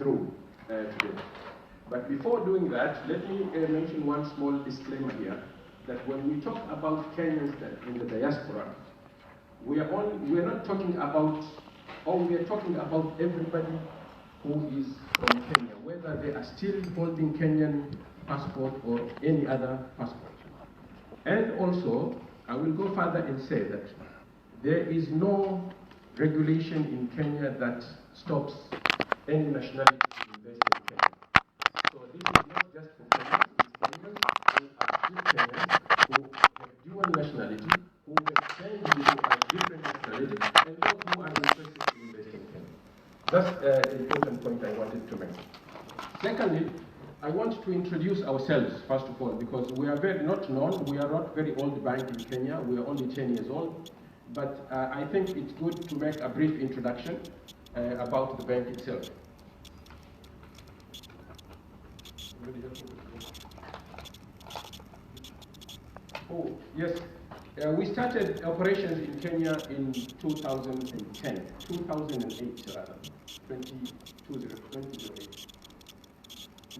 through today. But before doing that, let me mention one small disclaimer here, that when we talk about Kenyans in the diaspora, we are not talking about, or we are talking about everybody who is from Kenya, whether they are still holding Kenyan passport or any other passport. And also, I will go further and say that there is no regulation in Kenya that stops any nationality to invest in Kenya. So this is not just for Kenyans, it's Kenyans who are still Kenyans, who have dual nationality, who have changed to a different nationality, and those who are interested to invest in Kenya. That's the important point I wanted to make. Secondly, I want to introduce ourselves, first of all, because we are not known. We are not very old bank in Kenya. We are only 10 years old. But I think it's good to make a brief introduction about the bank itself. Oh, yes. We started operations in Kenya in 2008 rather, 2008.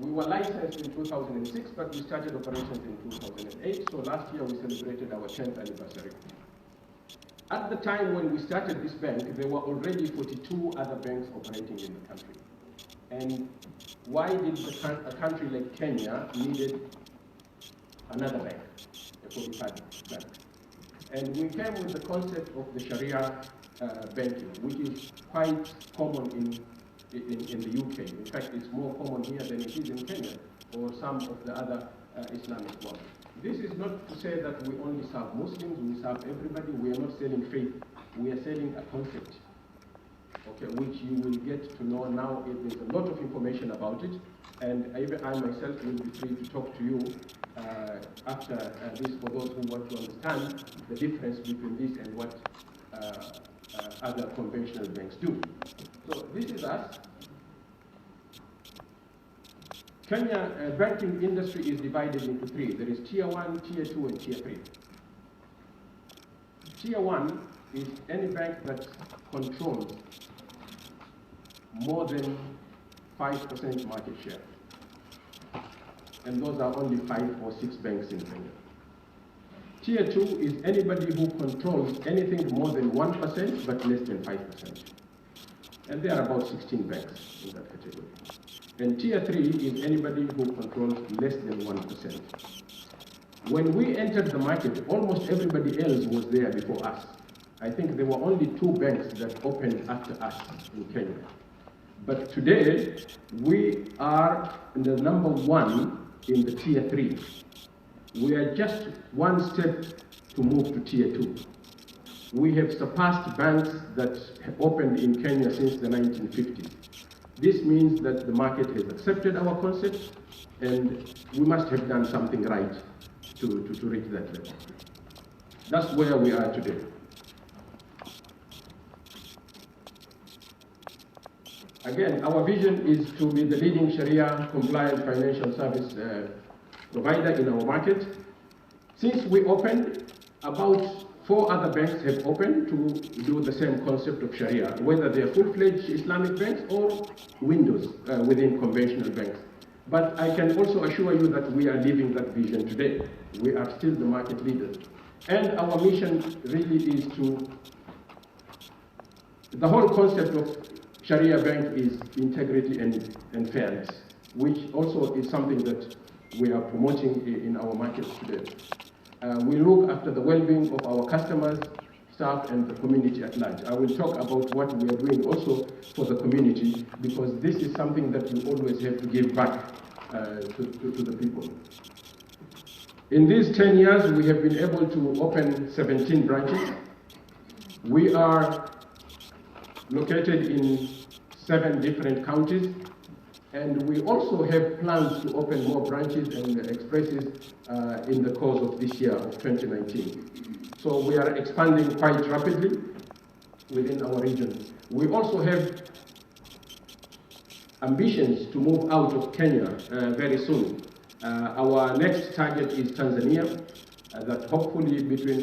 We were licensed in 2006, but we started operations in 2008, so last year we celebrated our 10th anniversary. At the time when we started this bank, there were already 42 other banks operating in the country. And why did a country like Kenya needed another bank, a 45th bank? And we came with the concept of the Sharia banking, which is quite common in the UK. In fact, it's more common here than it is in Kenya or some of the other Islamic world. This is not to say that we only serve Muslims, we serve everybody. We are not selling faith, we are selling a concept, okay, which you will get to know now. There's a lot of information about it, and even I myself will be free to talk to you after this for those who want to understand the difference between this and what other conventional banks do. So this is us. Kenya banking industry is divided into three. There is Tier 1, Tier 2, and Tier 3. Tier 1 is any bank that controls more than 5% market share. And those are only 5 or 6 banks in Kenya. Tier 2 is anybody who controls anything more than 1% but less than 5%. And there are about 16 banks in that category. And Tier 3 is anybody who controls less than 1%. When we entered the market, almost everybody else was there before us. I think there were only 2 banks that opened after us in Kenya. But today, we are the number 1 in the Tier 3. We are just one step to move to Tier 2. We have surpassed banks that have opened in Kenya since the 1950s. This means that the market has accepted our concept, and we must have done something right to reach that level. That's where we are today. Again, our vision is to be the leading Sharia-compliant financial service provider in our market. Since we opened, about 4 other banks have opened to do the same concept of Sharia, whether they are full-fledged Islamic banks or windows within conventional banks. But I can also assure you that we are living that vision today. We are still the market leaders. And our mission really is to, the whole concept of Sharia bank is integrity and fairness, which also is something that we are promoting in our markets today. We look after the well-being of our customers, staff, and the community at large. I will talk about what we are doing also for the community, because this is something that you always have to give back to the people. In these 10 years, we have been able to open 17 branches. We are located in 7 different counties. And we also have plans to open more branches and expresses in the course of this year of 2019. So we are expanding quite rapidly within our region. We also have ambitions to move out of Kenya very soon. Our next target is Tanzania, that hopefully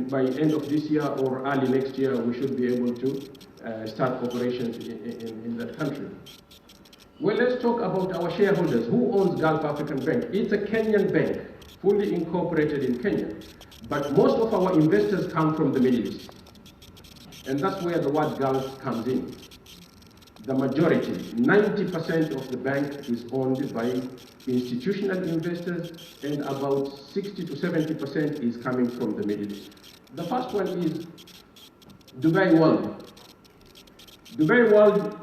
by end of this year or early next year, we should be able to start operations in that country. Well, let's talk about our shareholders. Who owns Gulf African Bank? It's a Kenyan bank, fully incorporated in Kenya. But most of our investors come from the Middle East. And that's where the word Gulf comes in. The majority, 90% of the bank is owned by institutional investors, and about 60 to 70% is coming from the Middle East. The first one is Dubai World. Dubai World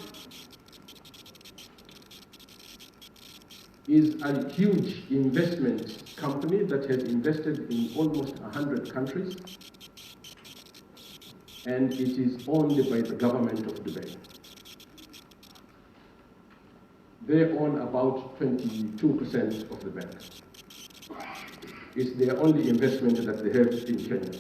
is a huge investment company that has invested in almost 100 countries, and it is owned by the government of Dubai. They own about 22% of the bank. It's their only investment that they have in Kenya.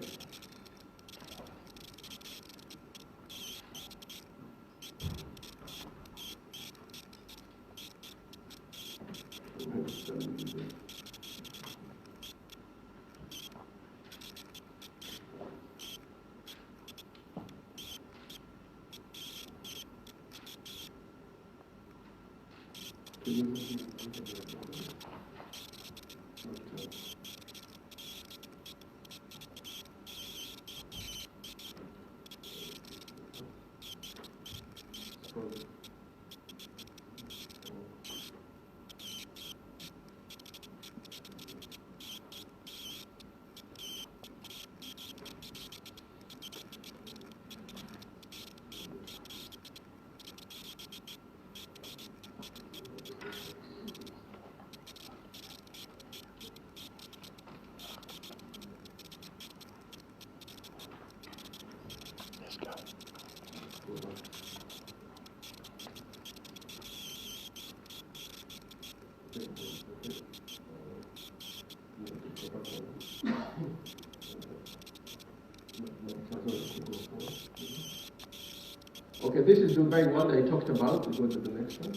Okay, this is Dubai World I talked about. Go to the next one.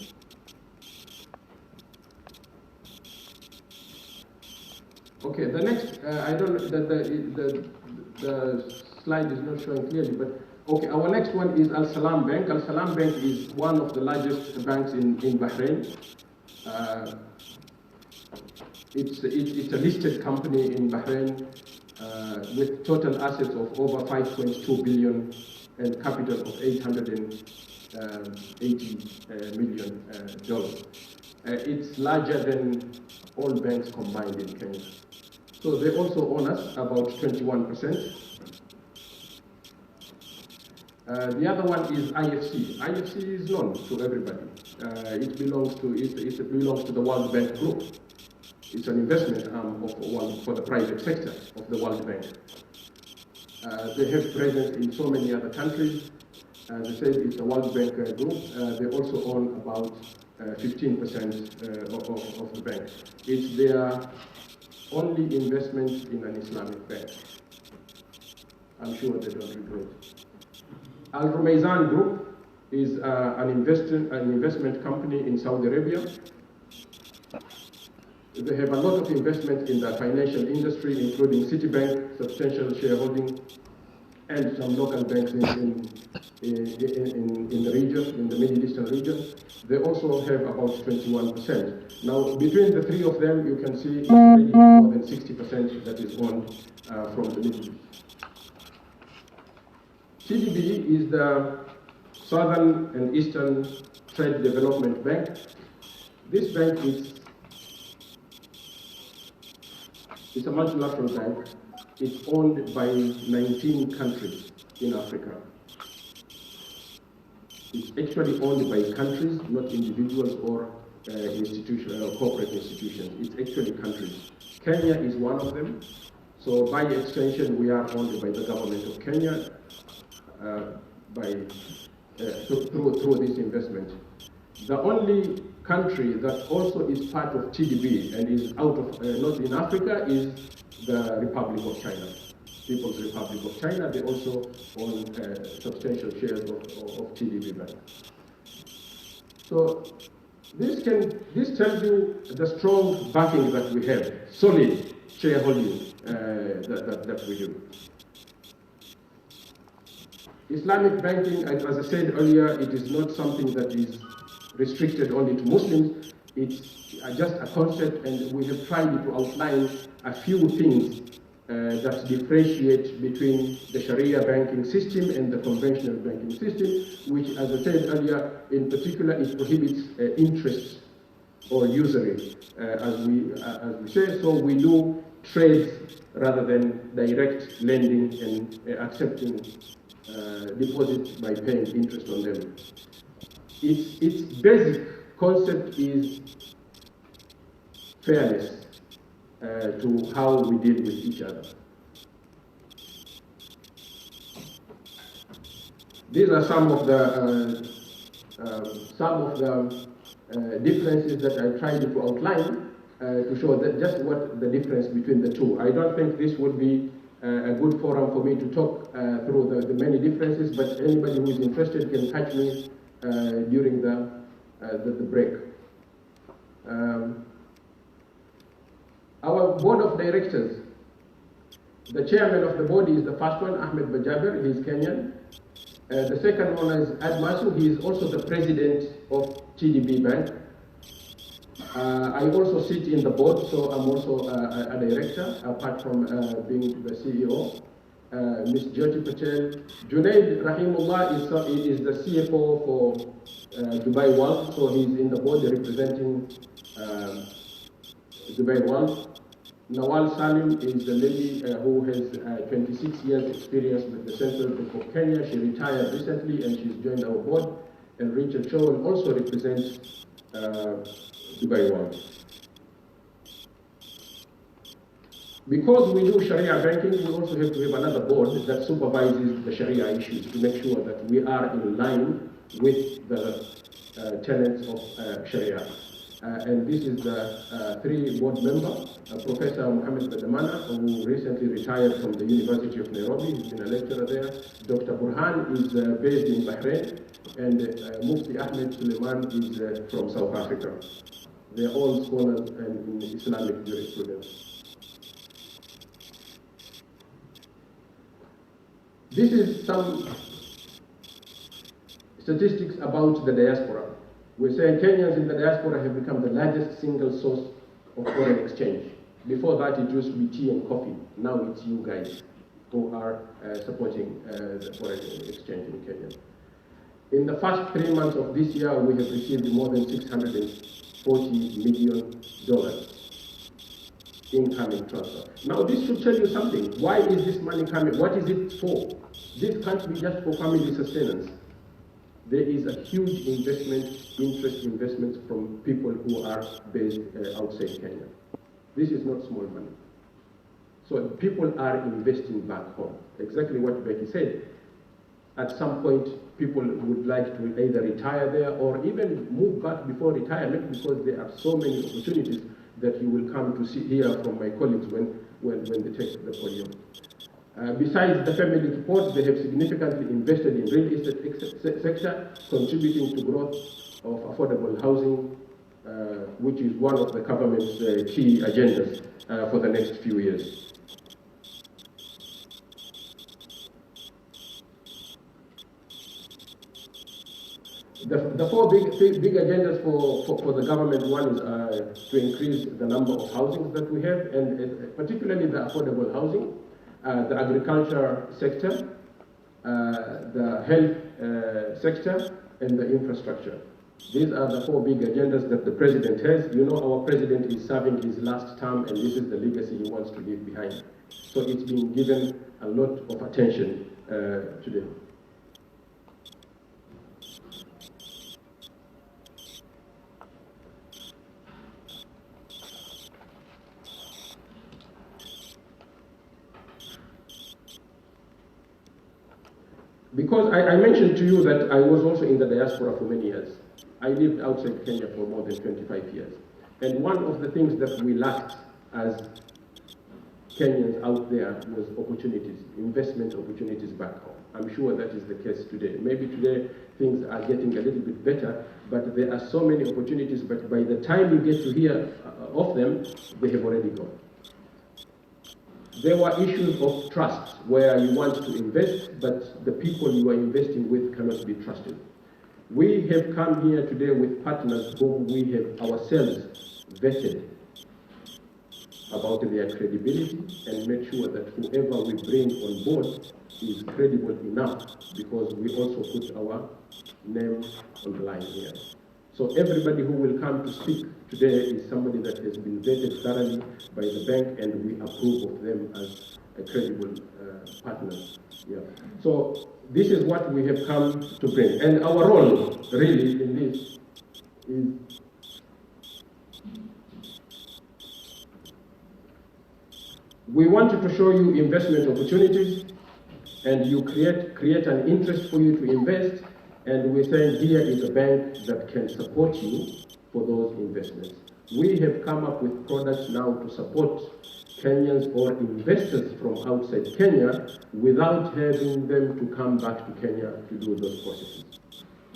Okay, the next, I don't know, the slide is not showing clearly, but okay, our next one is Al Salam Bank. Al Salam Bank is one of the largest banks in Bahrain. It's a listed company in Bahrain with total assets of over 5.2 billion and capital of $880 million. It's larger than all banks combined in Kenya. So they also own us about 21%. The other one is IFC. IFC is known to everybody. It belongs to the World Bank Group. It's an investment arm for the private sector of the World Bank. They have presence in so many other countries. As I said, it's a World Bank group. They also own about 15% of the bank. It's their only investment in an Islamic bank. I'm sure they don't regret. Al Rumayzan Group is an investment company in Saudi Arabia. They have a lot of investment in the financial industry, including Citibank, substantial shareholding, and some local banks in the region, in the Middle Eastern region. They also have about 21%. Now, between the three of them, you can see it's already more than 60% that is owned from the Middle East. CDB is the Southern and Eastern Trade Development Bank. This bank is a multilateral bank. It's owned by 19 countries in Africa. It's actually owned by countries, not individuals or corporate institutions. It's actually countries. Kenya is one of them. So by extension, we are owned by the government of Kenya through this investment. The only country that also is part of TDB and is out of, not in Africa, is the Republic of China. People's Republic of China, they also own substantial shares of TDB Bank. So this tells you the strong backing that we have, solid shareholding that we do. Islamic banking, as I said earlier, it is not something that is restricted only to Muslims. It's just a concept, and we have tried to outline a few things that differentiate between the Sharia banking system and the conventional banking system, which, as I said earlier, in particular, it prohibits interest or usury, as we say. So we do trades rather than direct lending and accepting deposits by paying interest on them. Its basic concept is fairness to how we deal with each other. These are some of the differences that I tried to outline to show that just what the difference between the two. I don't think this would be a good forum for me to talk through the many differences, but anybody who is interested can catch me during the break. Our board of directors, the chairman of the board is the first one, Ahmed Bajaber, he is Kenyan. The second one is Ad Masu, he is also the president of TDB Bank. I also sit in the board, so I'm also a director, apart from being the CEO. Ms. Jyoti Patel. Junaid Rahimullah is the CFO for Dubai World, so he's in the board representing Dubai World. Nawal Salim is the lady who has 26 years experience with the Central Bank of Kenya. She retired recently and she's joined our board. And Richard Chowan also represents Dubai World. Because we do Sharia banking, we also have to have another board that supervises the Sharia issues to make sure that we are in line with the tenets of Sharia. And this is the three board members, Professor Mohammed Badamana, who recently retired from the University of Nairobi. He's been a lecturer there. Dr. Burhan is based in Bahrain, and Mufti Ahmed Suleiman is from South Africa. They're all scholars and in Islamic jurisprudence. This is some statistics about the diaspora. We're saying Kenyans in the diaspora have become the largest single source of foreign exchange. Before that, it used to be tea and coffee. Now it's you guys who are supporting the foreign exchange in Kenya. In the first 3 months of this year, we have received more than $640 million incoming transfer. Now, this should tell you something. Why is this money coming? What is it for? This can't be just for family sustenance. There is a huge investment from people who are based outside Kenya. This is not small money. So people are investing back home. Exactly what Becky said. At some point, people would like to either retire there or even move back before retirement, because there are so many opportunities that you will come to hear from my colleagues when they take the podium. Besides the family support, they have significantly invested in real estate sector, contributing to growth of affordable housing, which is one of the government's key agendas for the next few years. The four big agendas for the government, one is to increase the number of housings that we have, and particularly the affordable housing, the agriculture sector, the health sector, and the infrastructure. These are the four big agendas that the president has. You know, our president is serving his last term, and this is the legacy he wants to leave behind. So it's been given a lot of attention today. Because I mentioned to you that I was also in the diaspora for many years. I lived outside Kenya for more than 25 years. And one of the things that we lacked as Kenyans out there was opportunities, investment opportunities back home. I'm sure that is the case today. Maybe today things are getting a little bit better, but there are so many opportunities, but by the time you get to hear of them, they have already gone. There were issues of trust where you want to invest, but the people you are investing with cannot be trusted. We have come here today with partners whom we have ourselves vetted about their credibility and make sure that whoever we bring on board is credible enough, because we also put our name on the line here. So everybody who will come to speak today is somebody that has been vetted thoroughly by the bank, and we approve of them as a credible partner. Yeah. So this is what we have come to bring. And our role really in this is we wanted to show you investment opportunities, and you create an interest for you to invest, and we're saying here is a bank that can support you for those investments. We have come up with products now to support Kenyans or investors from outside Kenya without having them to come back to Kenya to do those processes.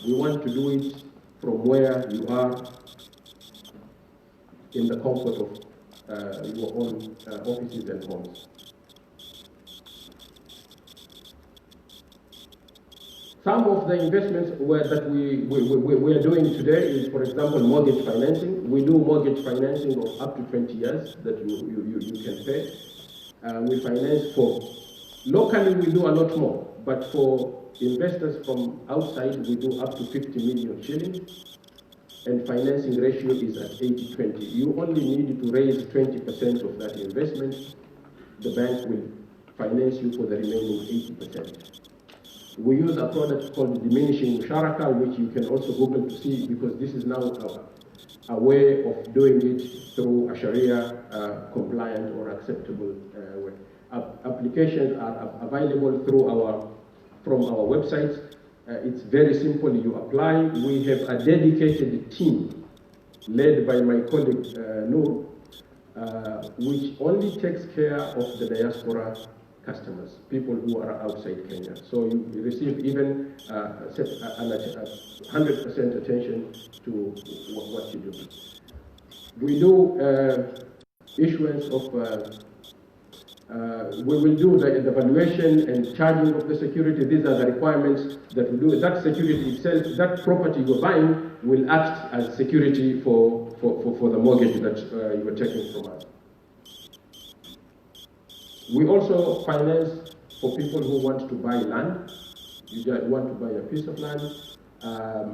We want to do it from where you are, in the comfort of your own offices and homes. Some of the investments that we are doing today is, for example, mortgage financing. We do mortgage financing of up to 20 years that you can pay. We finance for, locally we do a lot more, but for investors from outside we do up to 50 million shillings, and financing ratio is at 80-20. You only need to raise 20% of that investment. The bank will finance you for the remaining 80%. We use a product called diminishing musharaka, which you can also Google to see, because this is now a way of doing it through a Sharia compliant or acceptable way. Applications are available from our website. It's very simple. You apply. We have a dedicated team led by my colleague Noor, which only takes care of the diaspora customers, people who are outside Kenya. So you receive even 100% attention to what you do. We do issuance of, we will do the valuation and charging of the security. These are the requirements that we do. That security itself, that property you're buying will act as security for the mortgage that you are taking from us. We also finance for people who want to buy land. You want to buy a piece of land.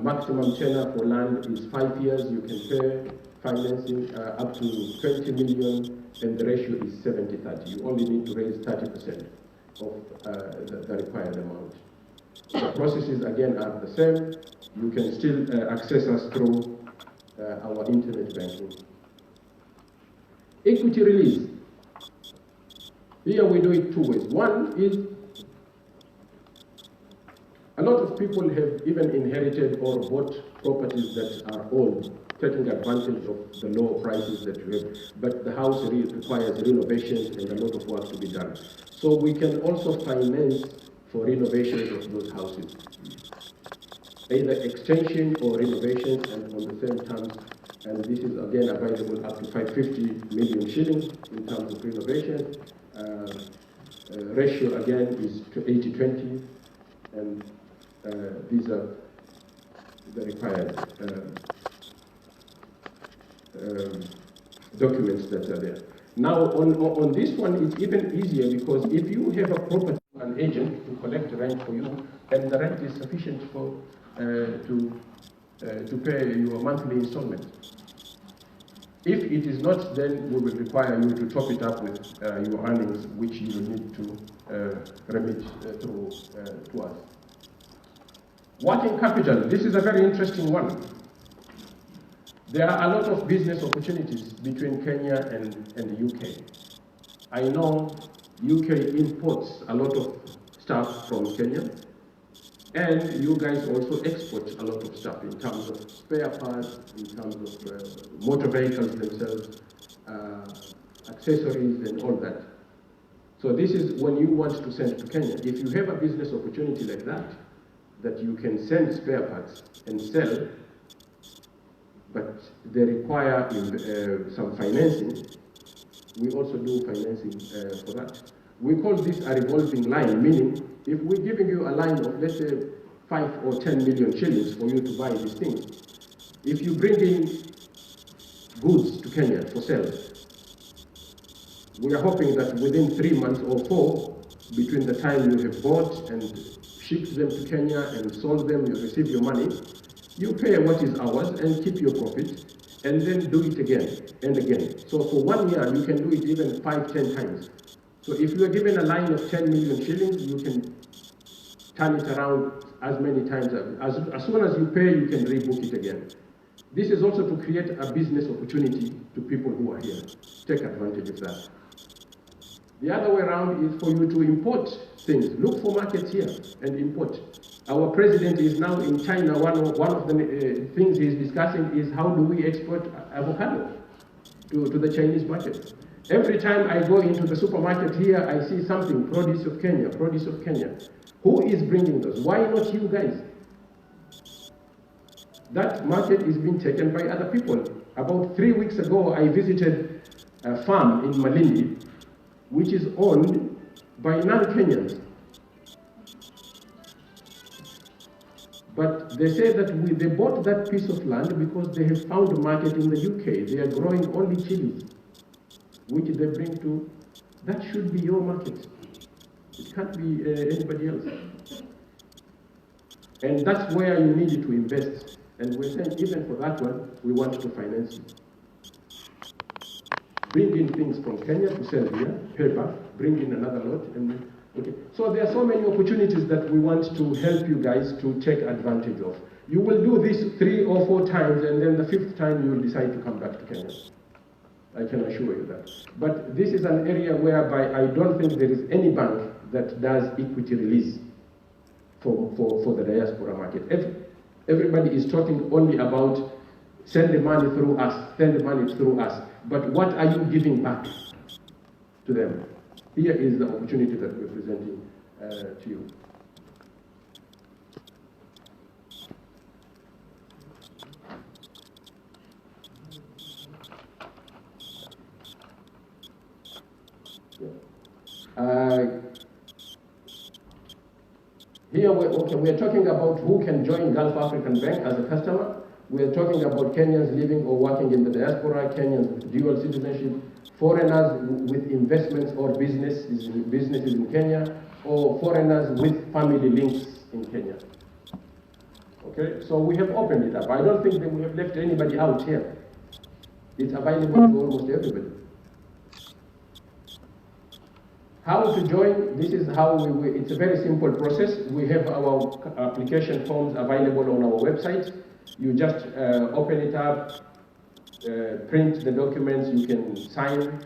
Maximum tenure for land is 5 years. You can pay financing up to 20 million, and the ratio is 70-30. You only need to raise 30% of the required amount. The processes again are the same. You can still access us through our internet banking. Equity release. Here we do it two ways. One is, a lot of people have even inherited or bought properties that are old, taking advantage of the low prices that you have, but the house requires renovations and a lot of work to be done. So we can also finance for renovations of those houses, either extension or renovations, and on the same terms. And this is again available up to 550 million shillings in terms of renovation. Ratio again is to 80-20, and these are the required documents that are there. Now on this one it's even easier, because if you have a property, an agent to collect rent for you, and the rent is sufficient for to pay your monthly installment. If it is not, then we will require you to top it up with your earnings, which you will need to remit through to us. Working capital, this is a very interesting one. There are a lot of business opportunities between Kenya and the UK. I know UK imports a lot of stuff from Kenya, and you guys also export a lot of stuff in terms of spare parts, in terms of motor vehicles themselves, accessories and all that. So this is when you want to send to Kenya. If you have a business opportunity like that you can send spare parts and sell, but they require some financing, we also do financing for that. We call this a revolving line, meaning if we're giving you a line of, let's say, 5 or 10 million shillings for you to buy these things. If you bring in goods to Kenya for sale, we are hoping that within 3 months or 4, between the time you have bought and shipped them to Kenya and sold them, you receive your money, you pay what is ours and keep your profit, and then do it again and again. So for 1 year, you can do it even 5, 10 times. So if you are given a line of 10 million shillings, you can turn it around as many times. As soon as you pay, you can rebook it again. This is also to create a business opportunity to people who are here. Take advantage of that. The other way around is for you to import things. Look for markets here and import. Our president is now in China. One of the things he's discussing is how do we export avocado to the Chinese market. Every time I go into the supermarket here, I see something, produce of Kenya, produce of Kenya. Who is bringing those? Why not you guys? That market is being taken by other people. About 3 weeks ago, I visited a farm in Malindi, which is owned by non-Kenyans. But they say that they bought that piece of land because they have found a market in the UK. They are growing only chilies, which they bring to. That should be your market. It can't be anybody else. And that's where you need to invest. And we're saying even for that one, we want to finance you. Bring in things from Kenya to sell here, paper, bring in another lot, and okay. So there are so many opportunities that we want to help you guys to take advantage of. You will do this 3 or 4 times, and then the 5th time you will decide to come back to Kenya. I can assure you that. But this is an area whereby I don't think there is any bank that does equity release for the diaspora market. Everybody is talking only about send the money through us, send the money through us. But what are you giving back to them? Here is the opportunity that we're presenting to you. Here we're talking about who can join Gulf African Bank as a customer. We're talking about Kenyans living or working in the diaspora, Kenyans with dual citizenship, foreigners with investments or businesses in Kenya, or foreigners with family links in Kenya. Okay, so we have opened it up. I don't think that we have left anybody out here. It's available to almost everybody. How to join? This is how it's a very simple process. We have our application forms available on our website. You just open it up, print the documents, you can sign.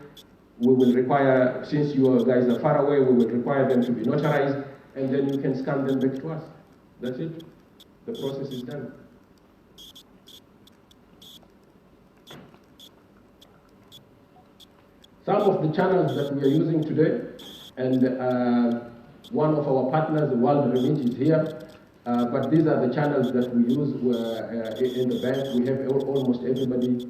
We will require, since you guys are far away, we will require them to be notarized, and then you can scan them back to us. That's it. The process is done. Some of the channels that we are using today, and one of our partners, the World Remit, is here. But these are the channels that we use in the bank. We have almost everybody.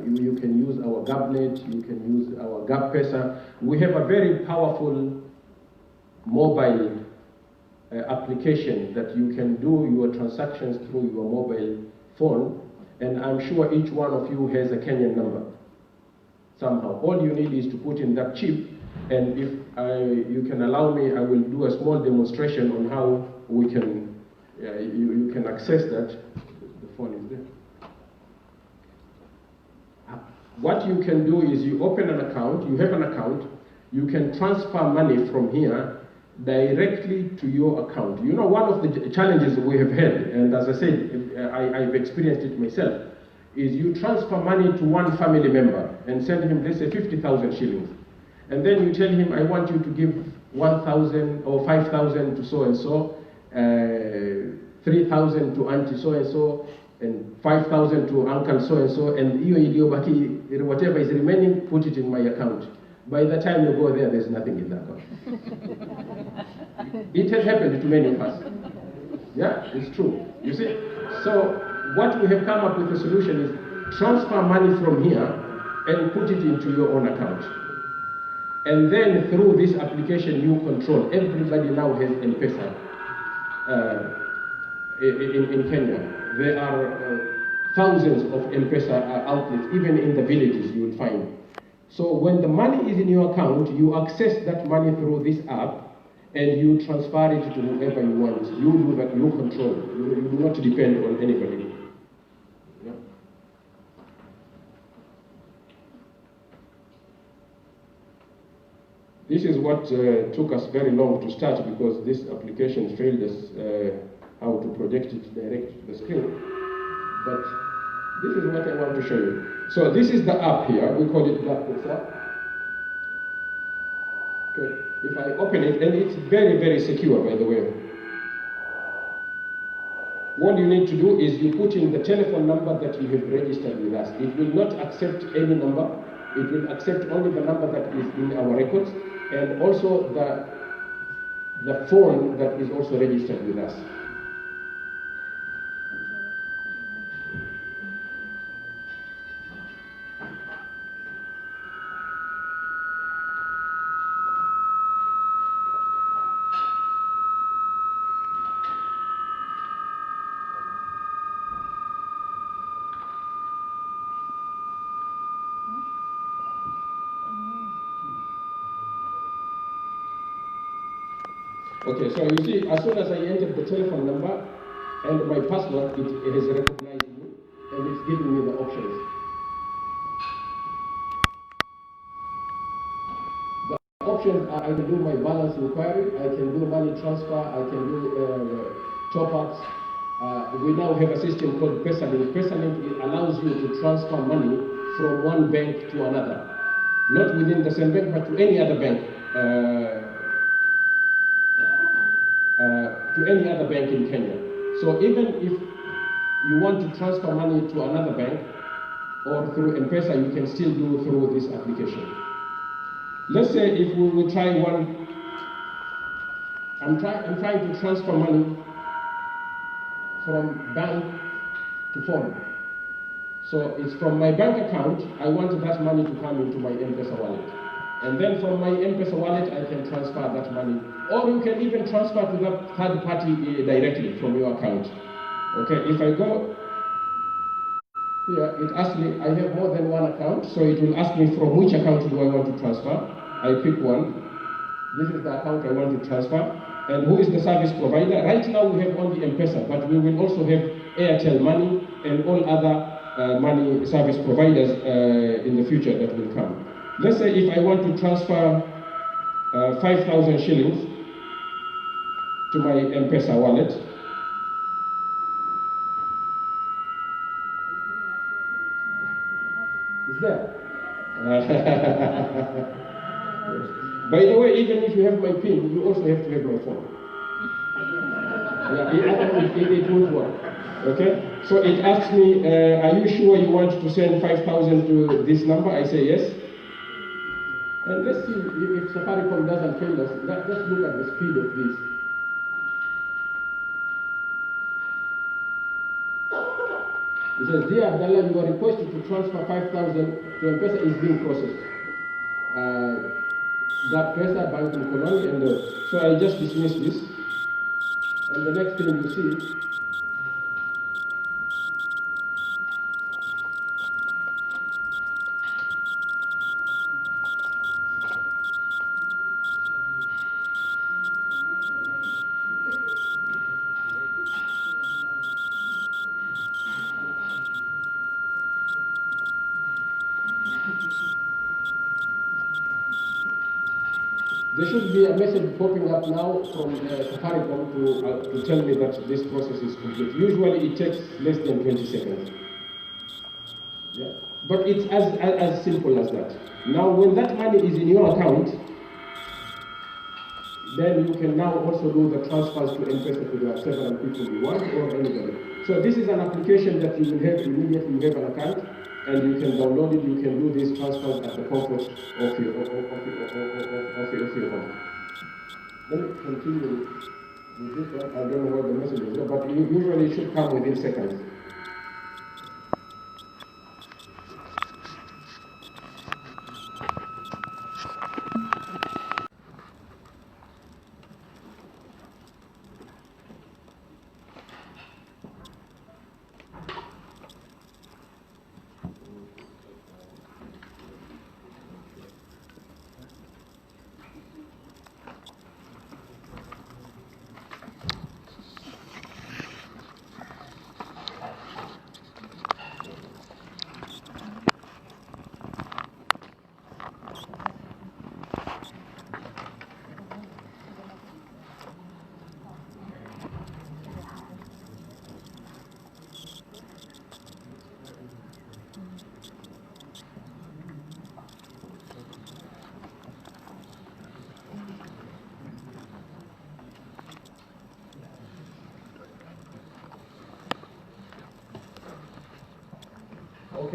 You can use our GapNet, you can use our GapPesa. We have a very powerful mobile application that you can do your transactions through your mobile phone, and I'm sure each one of you has a Kenyan number somehow. All you need is to put in that chip, and if you can allow me, I will do a small demonstration on how we can, you can access that. The phone is there. What you can do is you open an account, you have an account, you can transfer money from here directly to your account. You know, one of the challenges we have had, and as I said, I've experienced it myself, is you transfer money to one family member and send him, let's say, 50,000 shillings. And then you tell him, I want you to give 1,000 or 5,000 to so-and-so, 3,000 to auntie so-and-so, and 5,000 to uncle so-and-so, and whatever is remaining, put it in my account. By the time you go there, there's nothing in the account. It has happened to many of us. Yeah, it's true. You see? So what we have come up with a solution is transfer money from here and put it into your own account. And then through this application you control, everybody now has M-Pesa in Kenya. There are thousands of M-Pesa outlets, even in the villages you will find. So when the money is in your account, you access that money through this app, and you transfer it to whoever you want. You do that, you control. You do not depend on anybody. Yeah. This is what took us very long to start, because this application failed us how to project it direct to the screen. But this is what I want to show you. So this is the app here. We call it BlackPesa. Okay. If I open it, and it's very, very secure, by the way. What you need to do is you put in the telephone number that you have registered with us. It will not accept any number. It will accept only the number that is in our records, and also the phone that is also registered with us. Okay, so you see, as soon as I entered the telephone number and my password, it has recognized me, and it's giving me the options. The options are: I can do my balance inquiry, I can do money transfer, I can do top-ups. We now have a system called PesaLink. PesaLink allows you to transfer money from one bank to another, not within the same bank, but to any other bank. To any other bank in Kenya. So even if you want to transfer money to another bank or through M-Pesa, you can still do through this application. Let's say if we will try one, I'm trying to transfer money from bank to phone. So it's from my bank account, I want that money to come into my M-Pesa wallet. And then from my M-Pesa wallet, I can transfer that money. Or you can even transfer to that third party directly from your account. Okay, if I go here, it asks me, I have more than one account, so it will ask me from which account do I want to transfer. I pick one. This is the account I want to transfer. And who is the service provider? Right now we have only M-Pesa, but we will also have Airtel Money and all other money service providers in the future that will come. Let's say if I want to transfer 5,000 shillings to my M-Pesa wallet. It's there. By the way, even if you have my PIN, you also have to have my phone. Yeah, it won't work. Okay? So it asks me, are you sure you want to send 5,000 to this number? I say yes. And let's see if Safaricom doesn't fail us. Let's look at the speed of this. It says, dear Abdallah, you are requested to transfer 5,000 to M-Pesa is being processed. That Pesa, Bank in Colombia, and so I just dismiss this. And the next thing you see, there should be a message popping up now from Safaricom to tell me that this process is complete. Usually it takes less than 20 seconds. Yeah. But it's as simple as that. Now when that money is in your account, then you can now also do the transfers to M-Pesa to the several people you want or anybody. So this is an application that you will have immediately you have an account, and you can download it, you can do these transfers at the comfort of your home. Let me continue with this one. I don't know what the message is, but usually it should come within seconds.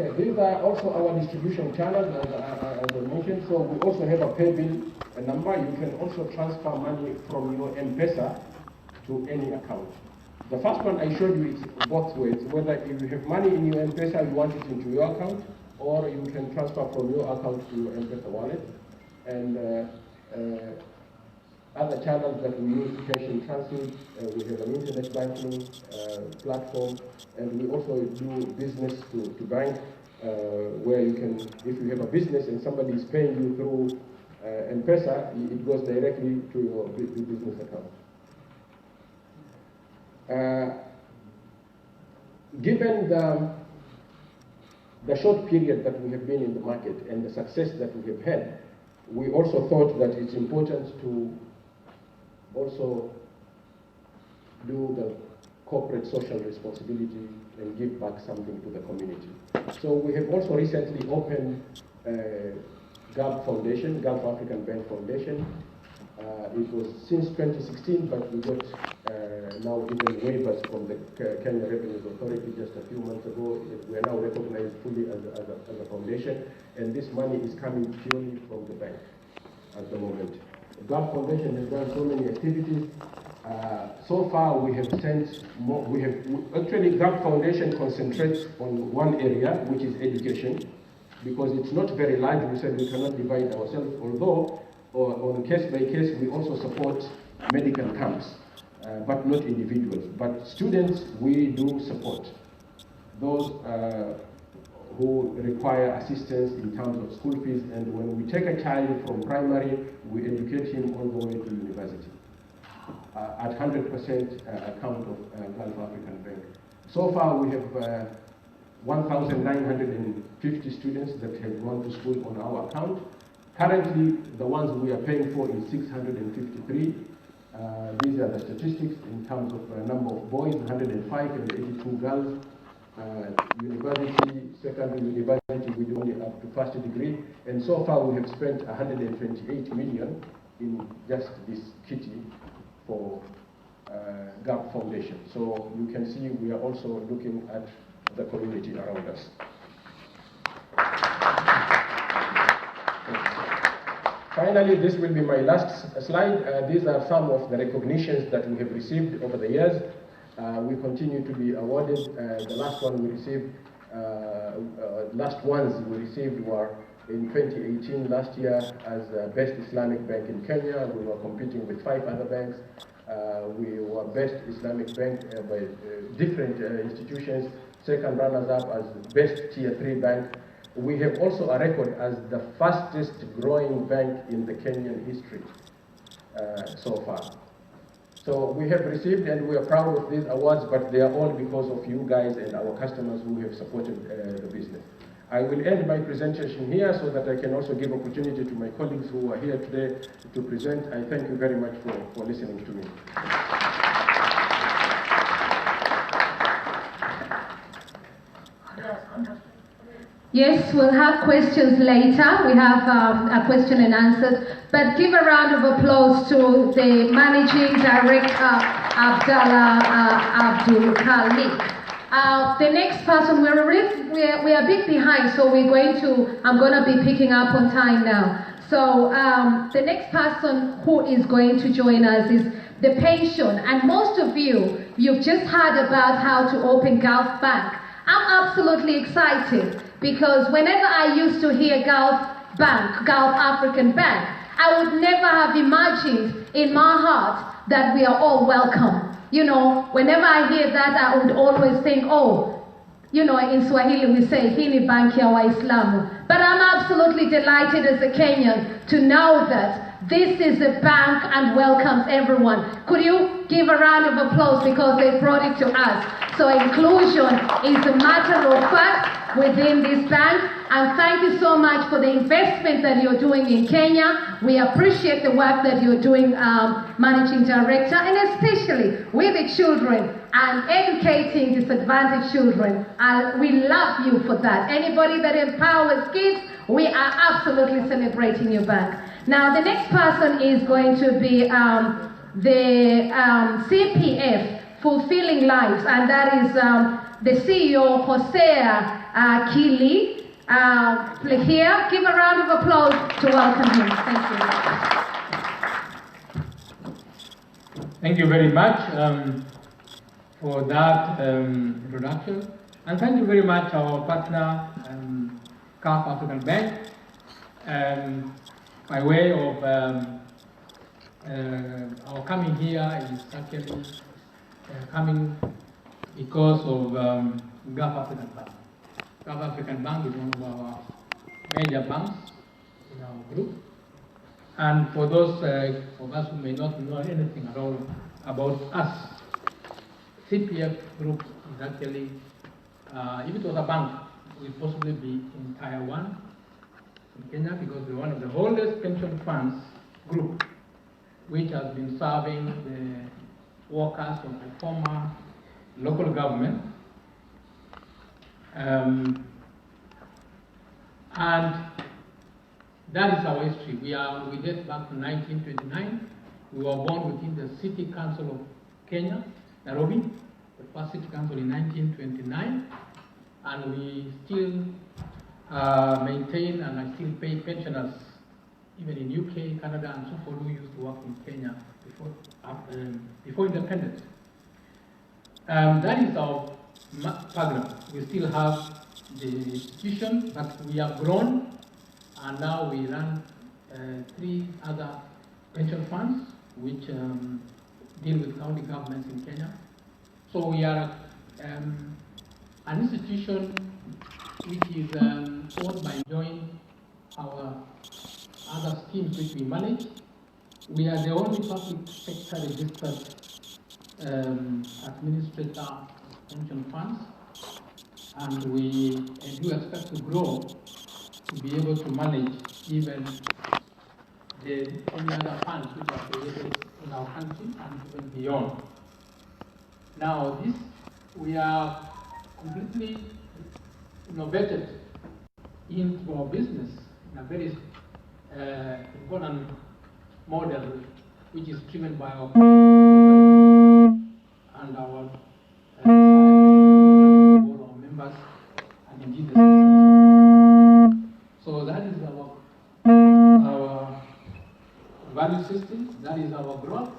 Okay, these are also our distribution channels, as I mentioned. So we also have a pay bill number. You can also transfer money from your M-Pesa to any account. The first one I showed you is both ways, whether if you have money in your M-Pesa, you want it into your account, or you can transfer from your account to your M-Pesa wallet. And other channels that we use, cash in transit, we have an internet banking platform, and we also do business to bank, where you can, if you have a business and somebody is paying you through M-Pesa, it goes directly to your business account. Given the short period that we have been in the market and the success that we have had, we also thought that it's important to also do the corporate social responsibility and give back something to the community. So we have also recently opened GAB Foundation, Gulf African Bank Foundation. It was since 2016, but we got now even waivers from the Kenya Revenue Authority just a few months ago. We are now recognized fully as a foundation, and this money is coming purely from the bank at the moment. The GAB Foundation has done so many activities. So far, we have sent more. Actually, GAB Foundation concentrates on one area, which is education, because it's not very large. We said we cannot divide ourselves, although on case by case, we also support medical camps, but not individuals. But students, we do support. Those who require assistance in terms of school fees, and when we take a child from primary, we educate him all the way to university at 100% account of Gulf African Bank. So far, we have 1,950 students that have gone to school on our account. Currently, the ones we are paying for is 653. These are the statistics in terms of number of boys, 105 and 82 girls. University, secondary university, we do only up to first degree. And so far, we have spent 128 million in just this kitty for GAB Foundation. So you can see we are also looking at the community around us. Finally, this will be my last slide. These are some of the recognitions that we have received over the years. We continue to be awarded. The last one we received, last ones we received were in 2018, last year, as Best Islamic Bank in Kenya. We were competing with 5 other banks. We were Best Islamic Bank by different institutions. Second runners-up as Best Tier 3 Bank. We have also a record as the fastest growing bank in the Kenyan history so far. So we have received, and we are proud of these awards, but they are all because of you guys and our customers who have supported the business. I will end my presentation here so that I can also give opportunity to my colleagues who are here today to present. I thank you very much for listening to me. Yes, we'll have questions later. We have a question and answers. But give a round of applause to the Managing Director, Abdallah Abdul Khalik. The next person, we're a bit behind, so I'm going to be picking up on time now. So the next person who is going to join us is the pension. And most of you've just heard about how to open Gulf Bank. I'm absolutely excited because whenever I used to hear Gulf Bank, Gulf African Bank, I would never have imagined in my heart that we are all welcome. You know, whenever I hear that, I would always think, oh, you know, in Swahili we say, hii ni banki ya Waislamu. But I'm absolutely delighted as a Kenyan to know that this is a bank and welcomes everyone. Could you give a round of applause because they brought it to us? So inclusion is a matter of fact within this bank. And thank you so much for the investment that you're doing in Kenya. We appreciate the work that you're doing, Managing Director, and especially with the children and educating disadvantaged children. We love you for that. Anybody that empowers kids, we are absolutely celebrating your bank. Now, the next person is going to be the CPF Fulfilling Lives, and that is the CEO, Hosea Kili. Here, give a round of applause to welcome him. Thank you. Thank you very much for that introduction. And thank you very much our partner, CAF African Bank, by way of our coming here is actually coming because of GAF African Bank. GAF African Bank is one of our major banks in our group. And for those of us who may not know anything at all about us, CPF Group is actually, if it was a bank, it would possibly be in Tier 1 in Kenya, because we're one of the oldest pension funds group which has been serving the workers of the former local government. And that is our history. We date back to 1929. We were born within the City Council of Kenya, Nairobi, the first City Council in 1929, and we still maintain and I still pay pensioners, even in UK, Canada, and so forth, who used to work in Kenya before independence. That is our background. We still have the institution, but we have grown, and now we run 3 other pension funds which deal with county governments in Kenya. So we are an institution which is owned by enjoying our other schemes which we manage. We are the only public sector registered administrator of pension funds, and we do expect to grow to be able to manage even any other funds which are created in our country and even beyond. Now, we are completely innovated into our business in a very important model, which is driven by our and our members and indeed the citizens. So that is our value system, that is our growth.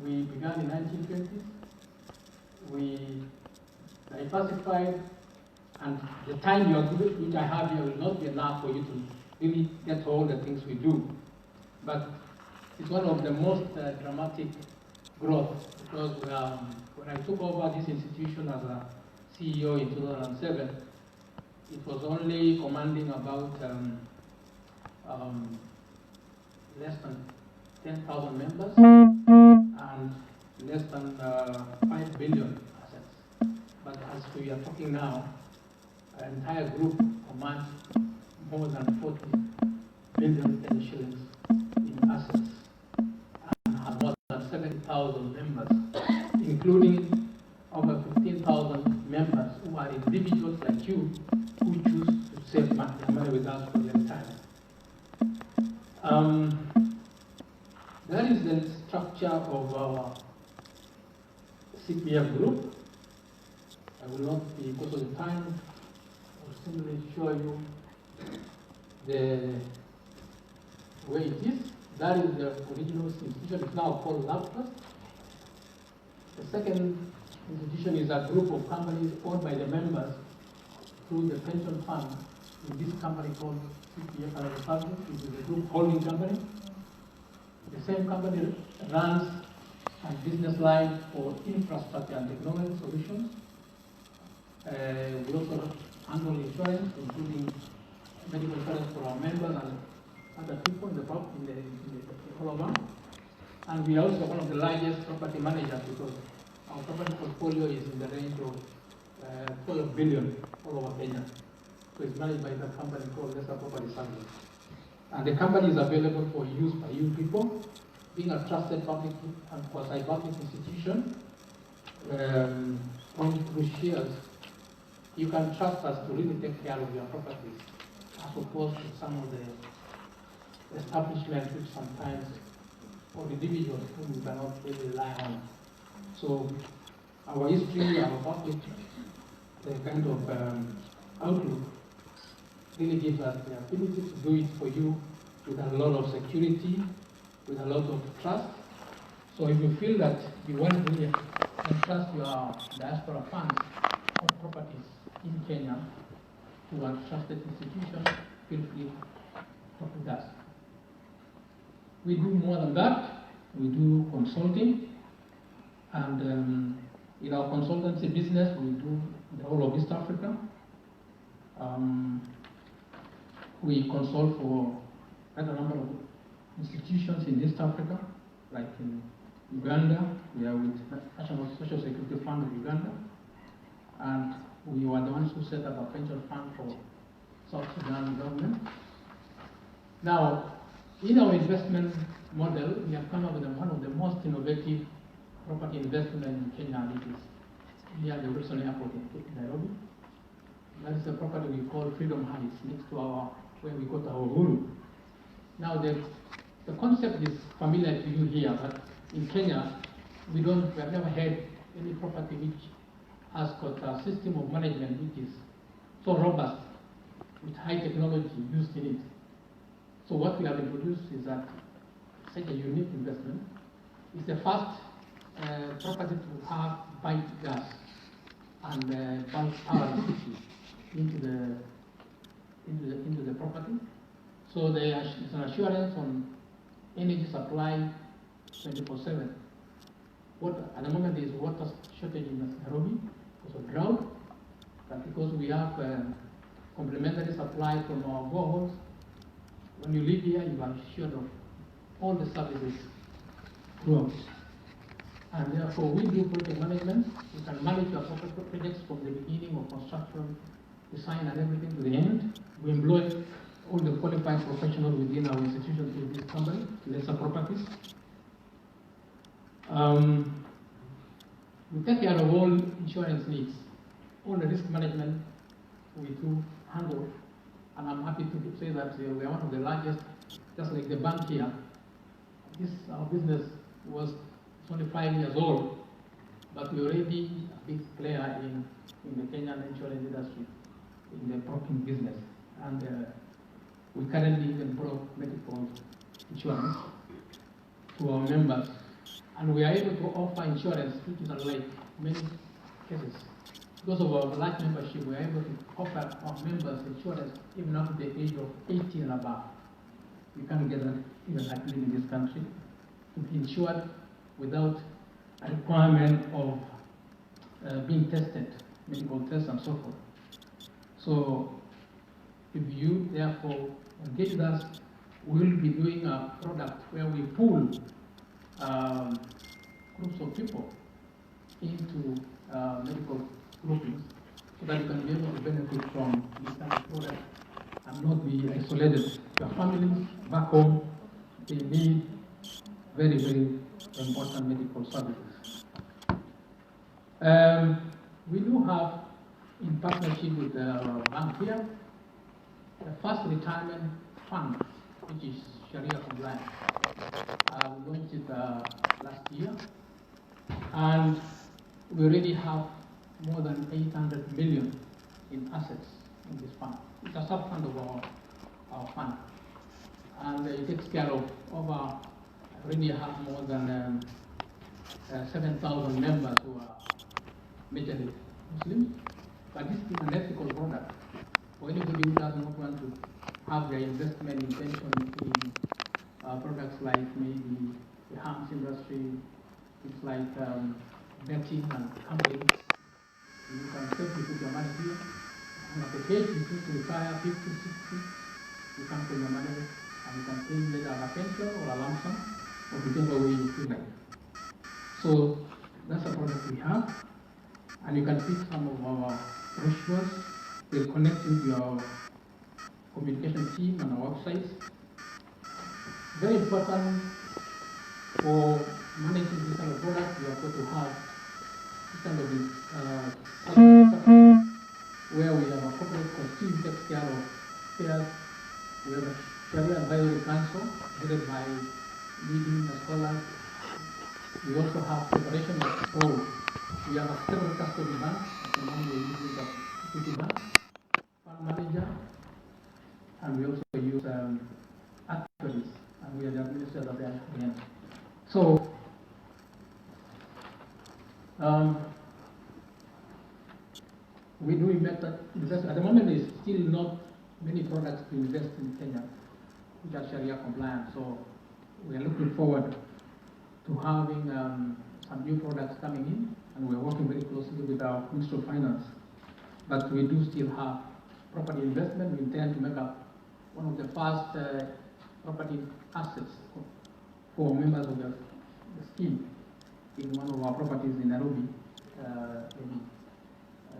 We began in 1920s. We diversified, and the time you are given, which I have here, will not be enough for you to really get all the things we do. But it's one of the most dramatic growth, because when I took over this institution as a CEO in 2007, it was only commanding about less than 10,000 members and less than 5 billion assets. But as we are talking now, our entire group commands more than 40 billion shillings in assets and has more than 70,000 members, including over 15,000 members who are individuals like you who choose to save their money with us for their retirement. That is the structure of our CPF group. I will not, because of the time, I will simply show you the way it is. That is the original institution. It's now called LabTrust. The second institution is a group of companies owned by the members through the pension fund in this company called CPF and Republic, which is a group holding company. The same company runs a business line for infrastructure and technology solutions. We also handle insurance, including medical insurance for our members and other people in the all of us. And we are also one of the largest property managers, because our property portfolio is in the range of 12 billion all over Kenya. So it's managed by the company called Lesser Property Services. And the company is available for use by you people. Being a trusted public and quasi-public institution, only through shares, you can trust us to really take care of your properties, as opposed to some of the establishments which sometimes, or individuals whom you cannot really rely on So our history, our public, the kind of outlook really gives us the ability to do it for you with a lot of security, with a lot of trust. So if you feel that you want to really entrust your diaspora funds or properties in Kenya to a trusted institution, feel free to talk with us. We do more than that. We do consulting, and in our consultancy business, we do the whole of East Africa. We consult for quite a number of institutions in East Africa, like in Uganda. We are with National Social Security Fund of Uganda, and we were the ones who set up a pension fund for South Sudan government. Now, in our investment model, we have come up with one of the most innovative property investment in Kenya, which is near the Wilson Airport in Nairobi. That is a property we call Freedom Heights, next to where we got our Uhuru. Now, the concept is familiar to you here, but in Kenya, we have never had any property which has got a system of management which is so robust, with high technology used in it. So what we have introduced is that such a unique investment. It's the first property to have piped gas and bulk power electricity into the property. So it's an assurance on energy supply 24/7. At the moment there is water shortage in Nairobi because of drought, but because we have complementary supply from our boreholes, when you live here, you are assured of all the services throughout. And therefore, we do project management. We can manage your projects from the beginning of construction, design and everything to the end. We employ all the qualified professionals within our institutions in this company, Lesser Properties. We take care of all insurance needs. All the risk management we do handle. And I'm happy to say that we are one of the largest, just like the bank here. Our business was only 5 years old, but we're already a big player in the Kenyan insurance industry, in the broking business. And we currently even broke medical insurance to our members. And we are able to offer insurance, which is unlike many cases. Because of our large membership, we are able to offer our members insurance even up to the age of 80 and above. You can't get that even happily in this country, to be insured without a requirement of being tested, medical tests and so forth. So if you therefore engage with us, we'll be doing a product where we pool groups of people into medical groupings so that you can be able to benefit from this kind of product and not be isolated. Your families back home, they need very, very important medical services. We do have, in partnership with the bank here, the first retirement fund, which is Sharia compliant. We launched it last year, and we already have more than 800 million in assets in this fund. It's a sub-fund of our fund, and it takes care of over. Already have more than 7,000 members who are majorly Muslims. But this is an ethical product for anybody who does not want to have their investment intention in products like maybe the harms industry. It's like betting and gambling. You can simply put your money here, and at the age you choose to retire 50, 60, you can put your money and you can pay later a pension or a lump sum, or whichever way you feel like. So that's a product we have, and you can pick some of our brochures. We'll connect with your communication team on our website. Very important for managing this kind of product, you are going to have this kind of where we have a corporate team who takes care of affairs. We have a Sharia Advisory Council headed by leading scholars We also have preparation of all. We have a several custody banks. The one we use is Equity Bank, Fund Manager, and we also use actuaries, and we are the administrators of the actuaries. So, we do invest. At the moment, there is still not many products to invest in Kenya which are Sharia compliant. So, we are looking forward to having some new products coming in, and we are working very closely with our Ministry of Finance. But we do still have property investment. We intend to make up one of the first property assets for members of the scheme in one of our properties in Nairobi,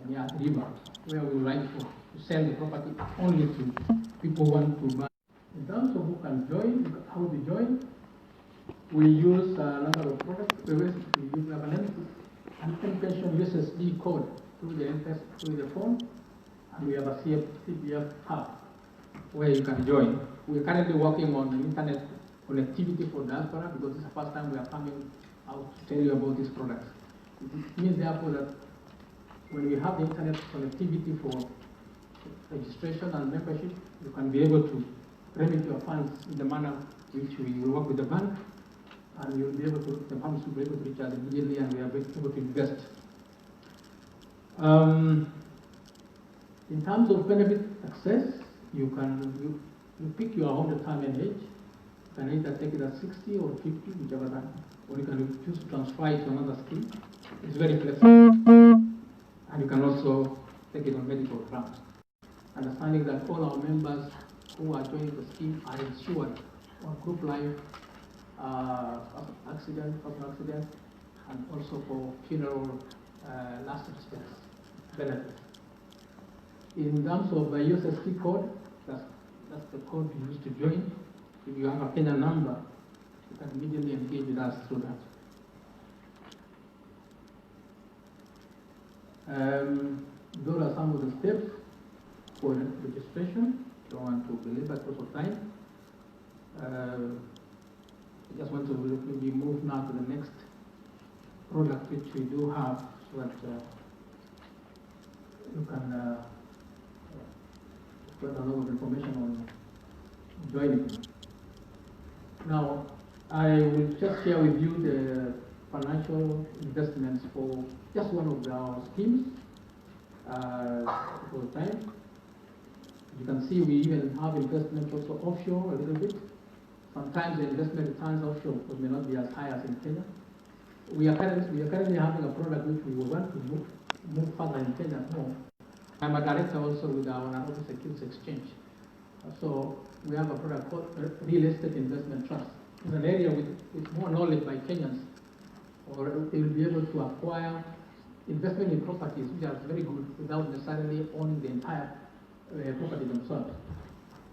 near the river, where we would like to sell the property only to people who want to buy. In terms of who can join, how to join, we use a number of products. We use an pension USSD code through the phone, and we have a CPF hub where you can join. We are currently working on internet connectivity for diaspora because this is the first time we are coming out to tell you about these products. It means therefore that when we have the internet connectivity for registration and membership, you can be able to remit your funds in the manner which we will work with the bank, and you'll be able to, the funds will be able to reach us immediately, and we are able to invest. In terms of benefit access, you pick your own time and age. You can either take it at 60 or 50, whichever time, or you can choose to transfer it to another scheme. It's very flexible, and you can also take it on medical grounds. Understanding that all our members who are joining the scheme are insured on group life, personal accident, and also for funeral last expense benefit. In terms of the USSD code, that's the code you use to join. If you have a Kenya number, you can immediately engage with us through that. Those are some of the steps for registration. Don't want to belabor because of time. I just want to maybe move now to the next product which we do have, so that you can get a lot of information on joining. Now, I will just share with you the financial investments for just one of our schemes for time. You can see we even have investments also offshore a little bit. Sometimes the investment returns offshore may not be as high as in Kenya. We are currently having a product which we want to move further in Kenya more. I'm a director also with our Nairobi Securities Exchange. So we have a product called Real Estate Investment Trust. It's an area with more knowledge by Kenyans, or they will be able to acquire investment in properties which are very good without necessarily owning the entire property themselves.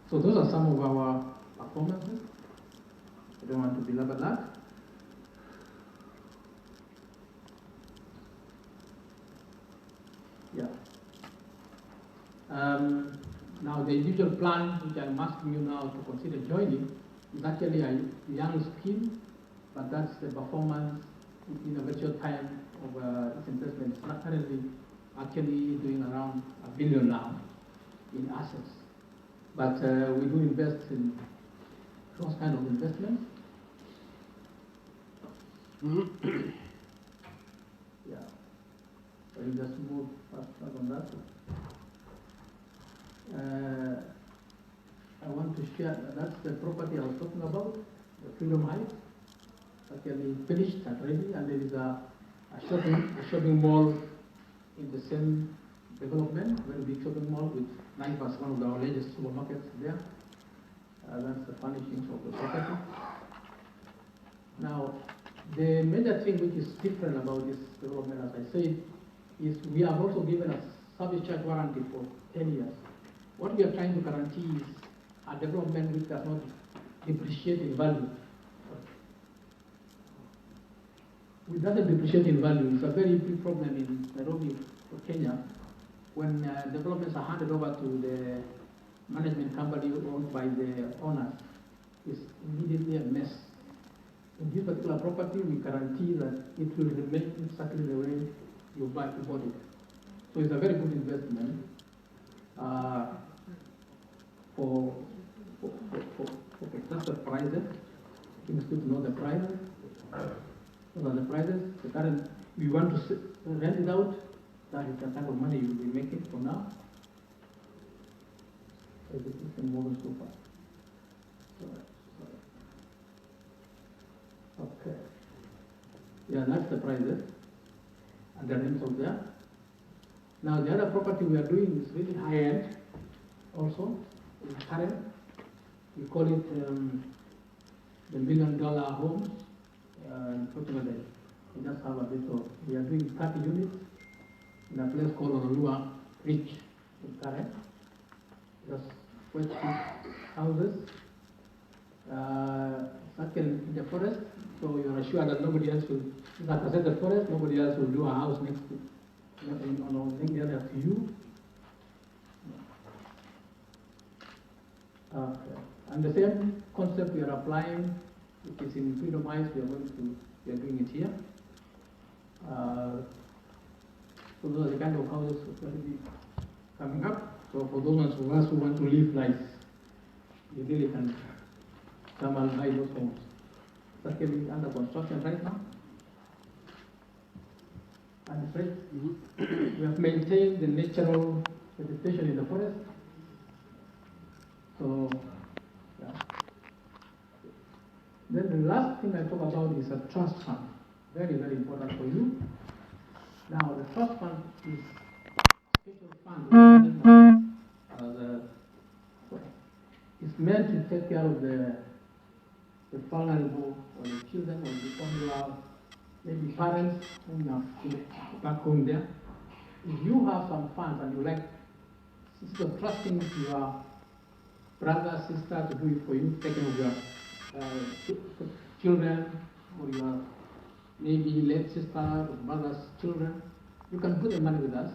So those are some of our performances. I don't want to belabor that. Yeah. Now the individual plan, which I'm asking you now to consider joining, is actually a young scheme, but that's the performance in a very short time of its investment. It's not currently actually doing around $1 billion now in assets. But we do invest in those kind of investments. Yeah. So you just move fast on that. I want to share, that's the property I was talking about, the Freedom Heights. Actually finished and ready, and there is a shopping mall in the same development, very big shopping mall with Naivas, one of our largest supermarkets there. That's the furnishings of the property. Now, the major thing which is different about this development, as I said, is we have also given a service charge warranty for 10 years. What we are trying to guarantee is a development which does not depreciate in value. It doesn't depreciate in value. It's a very big problem in Nairobi for Kenya when developments are handed over to the management company owned by the owners. It's immediately a mess. in this particular property, we guarantee that it will remain exactly the way you bought it. So it's a very good investment for trusted prices. It's good to know the prices. What are the prices? The current, we want to rent it out. That is the type of money you'll be making for now. So this is the moving so far. Okay. Yeah, that's the prices. And the rents out there. Now the other property we are doing is really high end also. It's current. We call it the $1 million homes. Unfortunately, we just have a bit of, we are doing 30 units in a place called Orolua Ridge in Karen. Just quite big houses. Second, in the forest, so you are sure that nobody else will, like I said, the forest, nobody else will do a house next to, next to you. Okay. And the same concept we are applying, which is in Freedom Heights, we are doing it here. So those are the kind of houses that will be coming up. So for those of us who want to live nice, you really can come and buy those homes. That's getting under construction right now. And we have maintained the natural vegetation in the forest. So, yeah. Then the last thing I talk about is a trust fund. Very, very important for you. Now, the trust fund is a special fund. It's meant to take care of the vulnerable or the children or the vulnerable, maybe parents who are back home there. If you have some funds and you like, instead of trusting your brother, sister to do it for you, taking of your children or your maybe late sister or brother's children, you can put the money with us.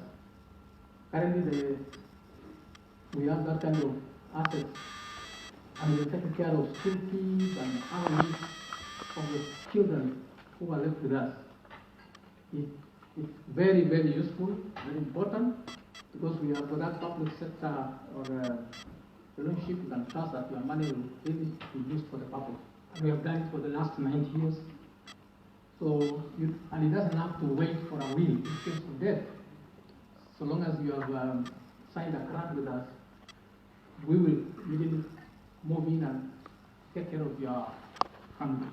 Currently, we have that kind of assets, and we're taking care of school fees and our needs of the children who are left with us. It's very, very useful, very important, because we have that public sector or relationship and trust that your money will really be used for the purpose. And we have done it for the last 90 years. So, and it doesn't have to wait for a will in case of death. So long as you have signed a grant with us, we will immediately move in and take care of your family,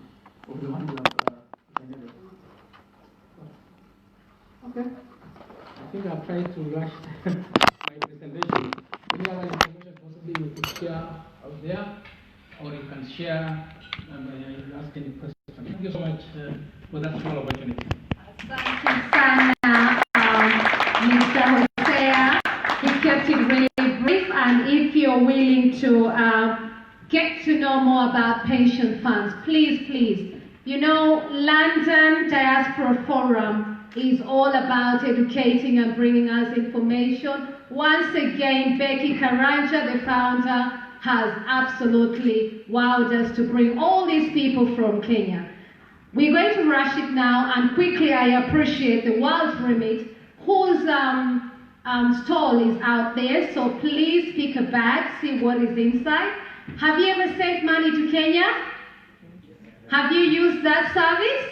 of the one you have generated. Okay. I think I've tried to rush my presentation. Any other information possibly you could share out there, or you can share and ask any questions. Thank you so much for that small opportunity. Thank you, Sana, Mr. Hosea. He kept it really brief, and if you're willing to get to know more about pension funds, please. You know, London Diaspora Forum is all about educating and bringing us information. Once again, Becky Karanja, the founder, has absolutely wowed us to bring all these people from Kenya. We're going to rush it now, and quickly I appreciate the World Remit, whose stall is out there, so please pick a bag, see what is inside. Have you ever sent money to Kenya? Have you used that service?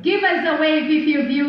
Give us a wave if you've used